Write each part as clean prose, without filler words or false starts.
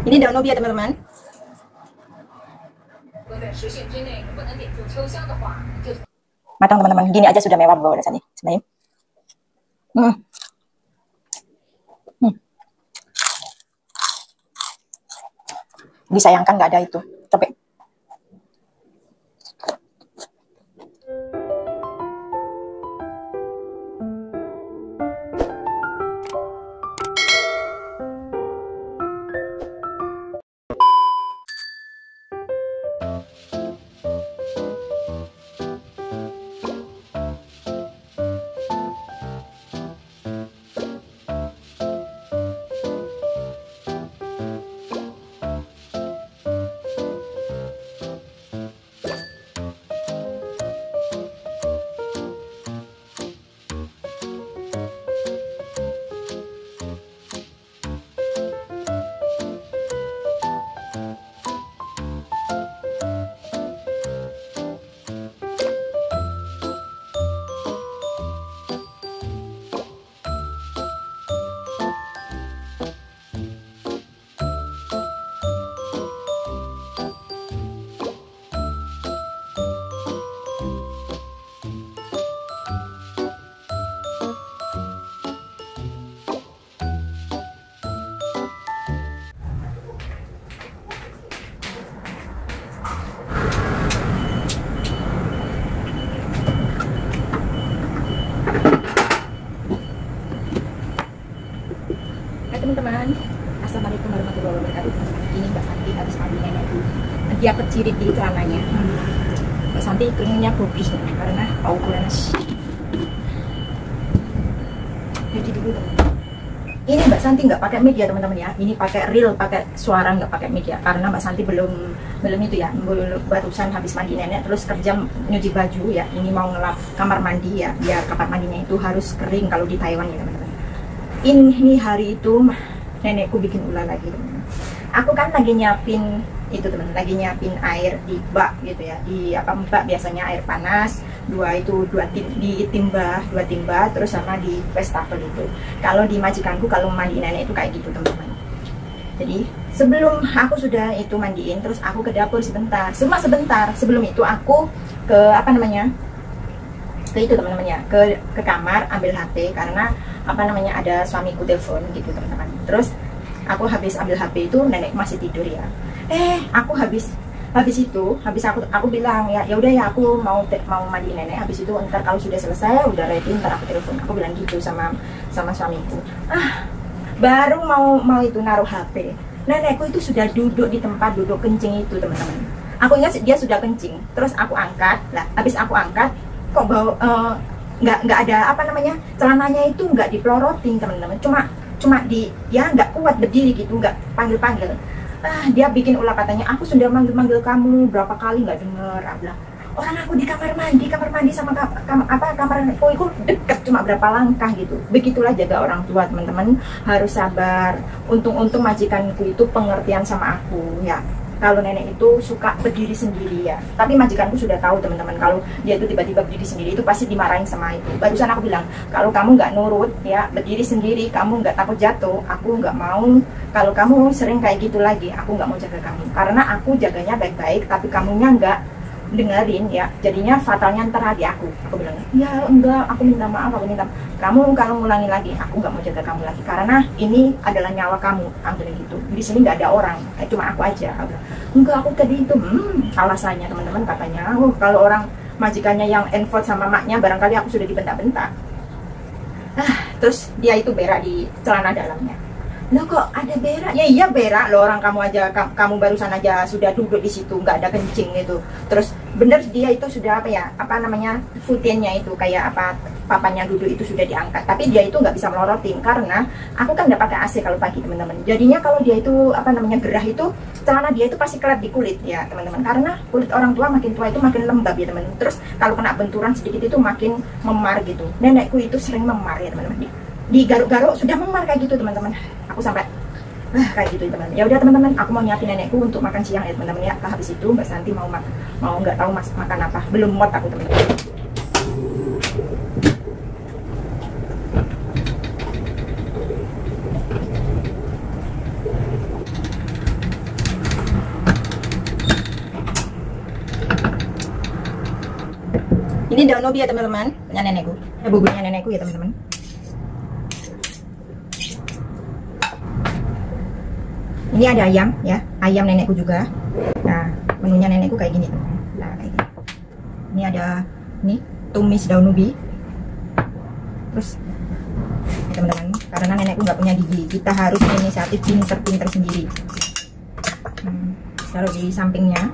Ini daun ubi ya teman-teman. Matang teman-teman. Gini aja sudah mewah bawa rasanya. Sebenarnya. Disayangkan nggak ada itu. Coba. Teman-teman, assalamualaikum warahmatullahi wabarakatuh. Ini Mbak Santi habis mandi nenek itu, dia kecirit di celananya. Mbak Santi keringnya gobis karena ukurannya. Jadi dulu ini Mbak Santi nggak pakai media teman-teman ya. Ini pakai reel, pakai suara, nggak pakai media karena Mbak Santi belum itu ya. Barusan habis mandi nenek terus kerja nyuci baju ya. Ini mau ngelap kamar mandi ya, biar kamar mandinya itu harus kering kalau di Taiwan ya teman-teman. Ini hari itu nenekku bikin ulah lagi teman-teman. Aku kan lagi nyiapin itu teman, lagi nyiapin air di bak gitu ya, di bak biasanya air panas dua timba terus sama di wastafel itu. Kalau di majikanku kalau mandi nenek itu kayak gitu teman-teman. Jadi sebelum aku sudah itu mandiin terus aku ke dapur sebentar, cuma sebentar. Sebelum itu aku ke ke itu teman-teman ya, ke kamar ambil HP karena ada suamiku telepon gitu teman-teman. Terus aku habis ambil HP itu nenek masih tidur ya. Aku habis aku bilang ya udah ya aku mau mandi nenek, habis itu ntar kalau sudah selesai udah ready ntar aku telepon. Aku bilang gitu sama suamiku. Baru mau itu naruh HP, nenekku itu sudah duduk di tempat duduk kencing itu teman-teman. Aku ingat dia sudah kencing, terus aku angkat lah. Habis aku angkat kok bau nggak ada celananya itu nggak dipelorotin teman-teman, cuma dia nggak kuat berdiri gitu, nggak panggil dia bikin ulah katanya aku sudah manggil kamu berapa kali nggak denger. Orang aku di kamar mandi sama kamar aku itu deket cuma berapa langkah gitu. Begitulah jaga orang tua teman-teman, harus sabar. Untung majikanku itu pengertian sama aku ya. Kalau nenek itu suka berdiri sendiri ya, tapi majikanku sudah tahu teman-teman kalau dia itu tiba-tiba berdiri sendiri itu pasti dimarahin sama itu. Barusan aku bilang kalau kamu nggak nurut ya berdiri sendiri, kamu nggak takut jatuh, aku nggak mau. Kalau kamu sering kayak gitu lagi, aku nggak mau jaga kamu karena aku jaganya baik-baik tapi kamunya nggak dengerin ya, jadinya fatalnya ntar di aku. Aku bilang ya enggak, aku minta maaf, kamu kalau ngulangi lagi aku nggak mau jaga kamu lagi karena ini adalah nyawa kamu. Aku bilang gitu, di sini nggak ada orang, cuma aku aja. Aku bilang, enggak, aku tadi itu alasannya teman-teman katanya kalau orang majikannya yang envoy sama maknya barangkali aku sudah dibentak-bentak. Terus dia itu berak di celana dalamnya. Loh kok ada berak? Ya iya berak loh, orang kamu barusan aja sudah duduk di situ nggak ada kencing gitu. Terus bener dia itu sudah futennya itu kayak papanya duduk itu sudah diangkat, tapi dia itu nggak bisa melorotin karena aku kan nggak pakai AC kalau pagi teman-teman. Jadinya kalau dia itu gerah itu celana dia itu pasti kelap di kulit ya teman-teman, karena kulit orang tua makin tua itu makin lembab ya teman-teman. Terus kalau kena benturan sedikit itu makin memar gitu. Nenekku itu sering memar ya teman-teman, di garuk-garuk sudah memar kayak gitu teman-teman. Aku sampai kayak gitu teman-teman. Ya udah teman-teman, aku mau nyiapin nenekku untuk makan siang ya teman-teman ya. Habis itu Mbak Santi mau nggak tahu makan apa, belum muat aku teman-teman. Ini daun ubi ya teman-teman, punya nenekku. Buburnya nenekku ya teman-teman. Ini ada ayam ya, ayam nenekku juga. Nah, menunya nenekku kayak gini teman-teman. Nah, kayak gini. Ini ada ini tumis daun ubi. Terus ya teman-teman, karena nenekku nggak punya gigi, kita harus inisiatif pinter-pinter sendiri. Taruh di sampingnya.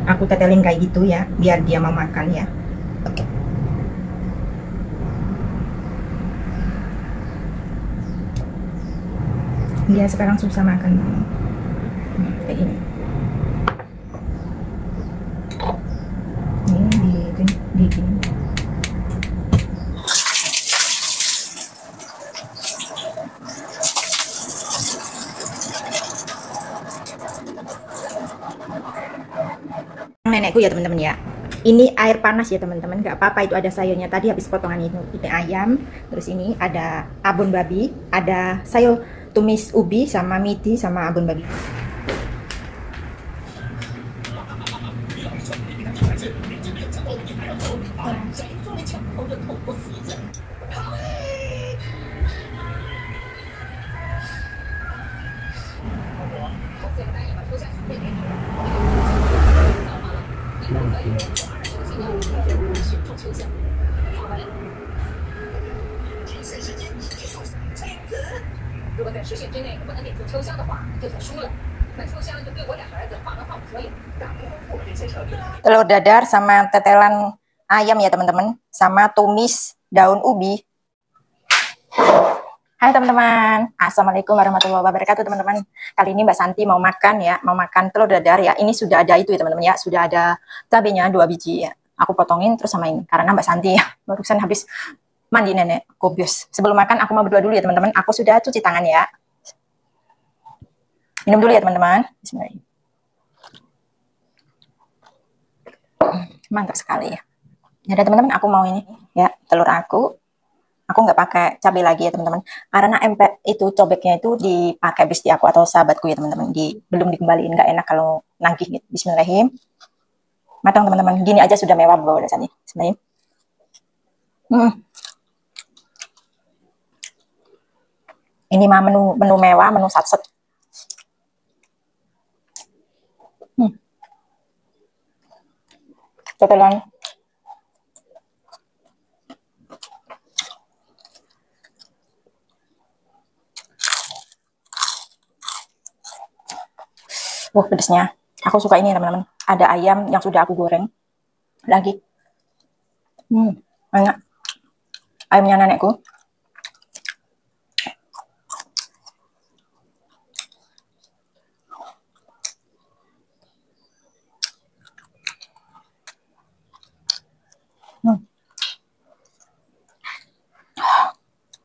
Aku tetelin kayak gitu ya, biar dia mau makan ya. Dia sekarang susah makan. Kayak gini. Ini di gini. Nenekku ya teman-teman ya, ini air panas ya teman-teman, nggak apa-apa, itu ada sayurnya tadi habis potongan itu. Ini ayam, terus ini ada abon babi, ada sayur tumis ubi sama midi sama abon babi. Telur dadar sama tetelan ayam ya teman-teman, sama tumis daun ubi. Hai teman-teman, assalamualaikum warahmatullahi wabarakatuh teman-teman. Kali ini Mbak Santi mau makan ya, mau makan telur dadar ya. Ini sudah ada itu ya teman-teman ya, sudah ada cabenya 2 biji ya. Aku potongin terus sama ini, karena Mbak Santi ya barusan habis mandi nenek, kobios. Sebelum makan aku mau berdoa dulu ya teman-teman. Aku sudah cuci tangan ya. Minum dulu ya teman-teman. Bismillahirrahmanirrahim. Mantap sekali ya. Ya teman-teman, aku mau ini ya, telur aku nggak pakai cabai lagi ya teman-teman, karena empek itu cobeknya itu dipakai besti aku atau sahabatku ya teman-teman, belum dikembaliin, nggak enak kalau nagih gitu. Bismillahirrahmanirrahim. Matang teman-teman, gini aja sudah mewah bawa dasarnya. Bismillahirrahmanirrahim. Ini mah menu mewah, menu satset. Tetelan pedesnya. Aku suka ini teman-teman. Ada ayam yang sudah aku goreng lagi. Enak. Ayamnya nenekku.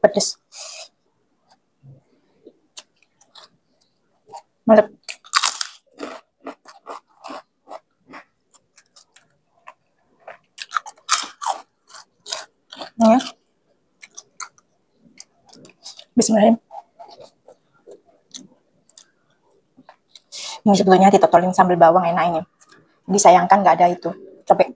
Pedes. Mantap. Ya. Bismillahirrahmanirrahim. Ini sebetulnya ditotolin sambal bawang enak ini. Disayangkan nggak ada itu cobek.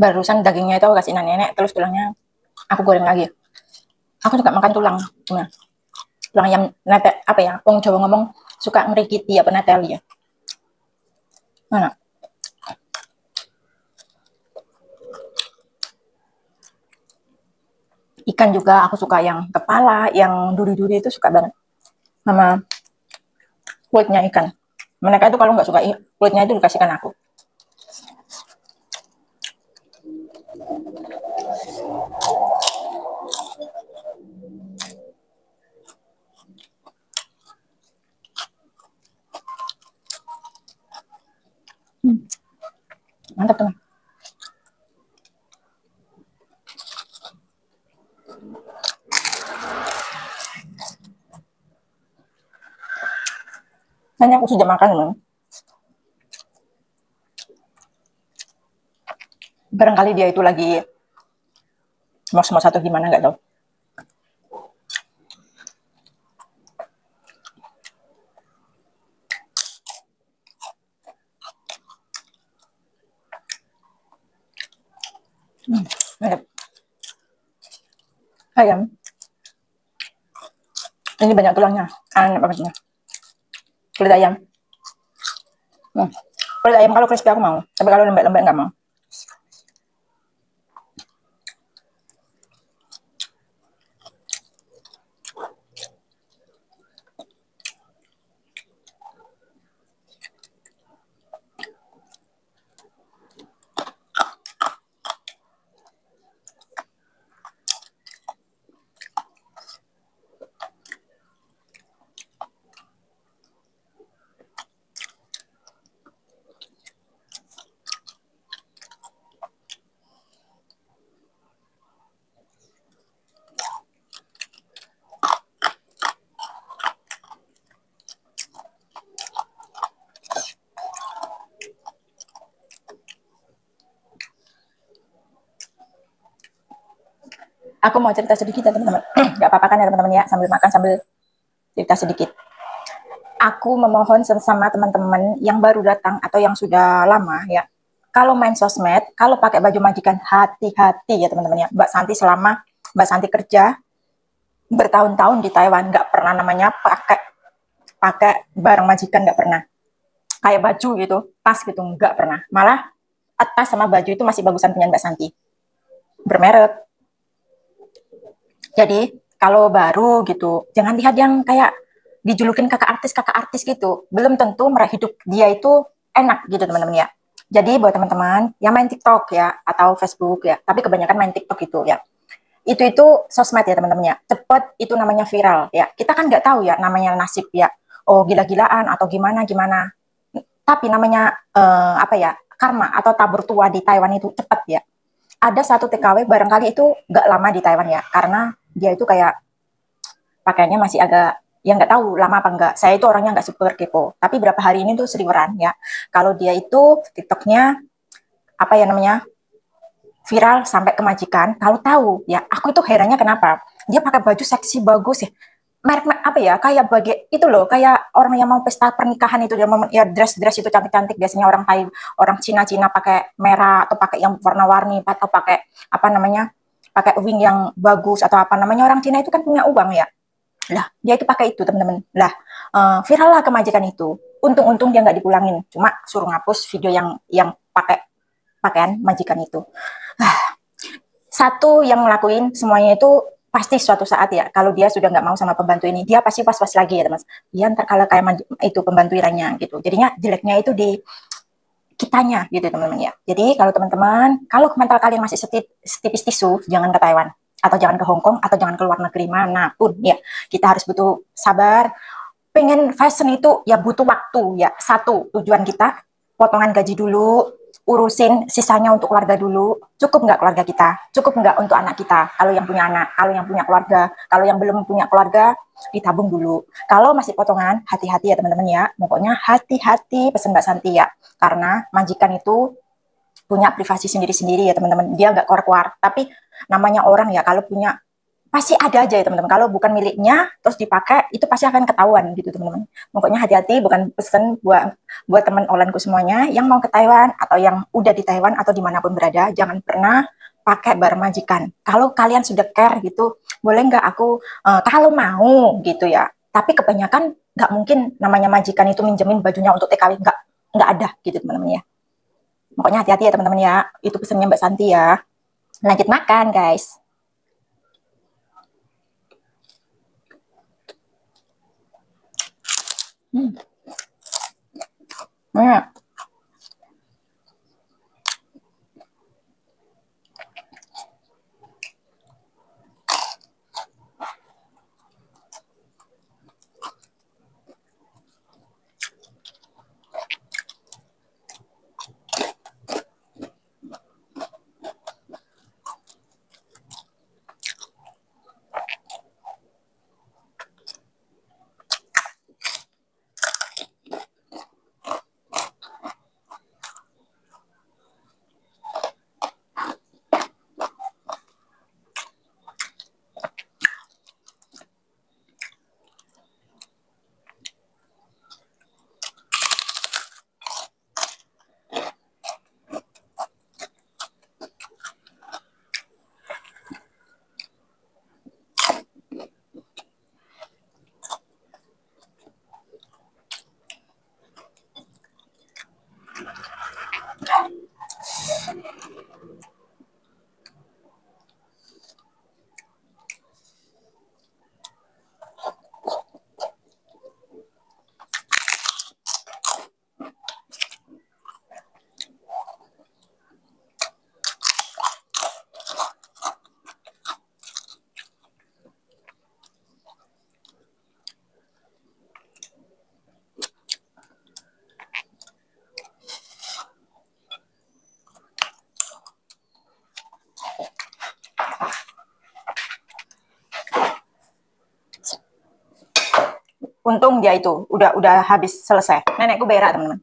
Barusan dagingnya itu aku kasih nenek, terus tulangnya aku goreng lagi. Aku suka makan tulang, tulang ayam netek, apa ya, wong Jawa ngomong suka ngerikiti apa neteli ya. Mana? Ikan juga aku suka yang kepala, yang duri-duri itu suka banget. Sama kulitnya ikan. Mereka itu kalau nggak suka kulitnya itu dikasihkan aku. Mantap teman. Hanya aku sudah makan, Bang. Barangkali dia itu lagi mos-mos atau gimana, nggak tahu. Mantap. Ayam. Ini banyak tulangnya. Enak banget ini. Kulit ayam. Kulit ayam kalau crispy aku mau, tapi kalau lembek-lembek nggak mau. Aku mau cerita sedikit ya teman-teman. Gak apa-apa kan ya teman-teman ya, sambil makan sambil cerita sedikit. Aku memohon sama teman-teman yang baru datang atau yang sudah lama ya, kalau main sosmed, kalau pakai baju majikan, hati-hati ya teman-teman ya. Mbak Santi selama Mbak Santi kerja bertahun-tahun di Taiwan, nggak pernah namanya pakai barang majikan, nggak pernah. Kayak baju gitu, tas gitu, nggak pernah. Malah tas sama baju itu masih bagusan punya Mbak Santi, bermerek. Jadi kalau baru gitu, jangan lihat yang kayak dijulukin kakak artis gitu. Belum tentu mereka hidup dia itu enak gitu teman-teman ya. Jadi buat teman-teman yang main TikTok ya atau Facebook ya, tapi kebanyakan main TikTok gitu ya. Itu sosmed ya teman-teman ya. Cepet itu namanya viral ya. Kita kan nggak tahu ya namanya nasib ya. Oh gila-gilaan atau gimana. Tapi namanya apa ya, karma atau tabur tua di Taiwan itu cepet ya. Ada satu TKW barangkali itu nggak lama di Taiwan ya, karena dia itu kayak pakaiannya masih agak, ya nggak tahu lama apa enggak. Saya itu orangnya nggak super kepo, tapi berapa hari ini tuh seliweran ya. Kalau dia itu TikToknya apa ya namanya, viral sampai ke majikan. Kalau tahu ya, aku itu herannya kenapa dia pakai baju seksi bagus ya, merek apa ya, kayak bagi itu loh, kayak orang yang mau pesta pernikahan itu, dia mau ya dress itu cantik-cantik. Biasanya orang Thai, orang Cina pakai merah atau pakai yang warna-warni atau pakai apa namanya, pakai wing yang bagus atau apa namanya, orang Cina itu kan punya uang ya. Lah dia itu pakai itu teman-teman. Lah viral lah ke majikan itu. Untung-untung dia nggak dipulangin, cuma suruh ngapus video yang pakai pakaian majikan itu. Satu yang ngelakuin semuanya itu pasti suatu saat ya, kalau dia sudah nggak mau sama pembantu ini, dia pasti was-was lagi ya teman. Dia ntar kalau kayak itu pembantu irannya gitu, jadinya jeleknya itu di kitanya gitu teman-teman ya. Jadi kalau teman-teman, kalau mental kalian masih setipis tisu, jangan ke Taiwan atau jangan ke Hong Kong atau jangan ke luar negeri manapun ya. Kita harus butuh sabar. Pengen fashion itu ya butuh waktu ya. Satu tujuan kita, potongan gaji dulu, urusin sisanya untuk keluarga dulu. Cukup nggak keluarga kita? Cukup nggak untuk anak kita? Kalau yang punya anak, kalau yang punya keluarga, kalau yang belum punya keluarga, ditabung dulu. Kalau masih potongan, hati-hati ya teman-teman ya. Pokoknya hati-hati pesan Mbak Santi ya. Karena majikan itu punya privasi sendiri-sendiri ya teman-teman. Dia nggak keluar-keluar. Tapi namanya orang ya, kalau punya pasti ada aja ya teman-teman. Kalau bukan miliknya terus dipakai, itu pasti akan ketahuan gitu teman-teman. Pokoknya hati-hati, bukan pesen buat teman onlineku semuanya yang mau ke Taiwan atau yang udah di Taiwan atau dimanapun berada, jangan pernah pakai barang majikan. Kalau kalian sudah care gitu, boleh nggak aku kalau mau gitu ya. Tapi kebanyakan nggak mungkin namanya majikan itu minjemin bajunya untuk TKW, nggak ada gitu teman-teman ya. Pokoknya hati-hati ya teman-teman ya. Itu pesannya Mbak Santi ya. Lanjut makan guys. Nah, Untung dia itu udah habis selesai. Nenekku berak teman-teman.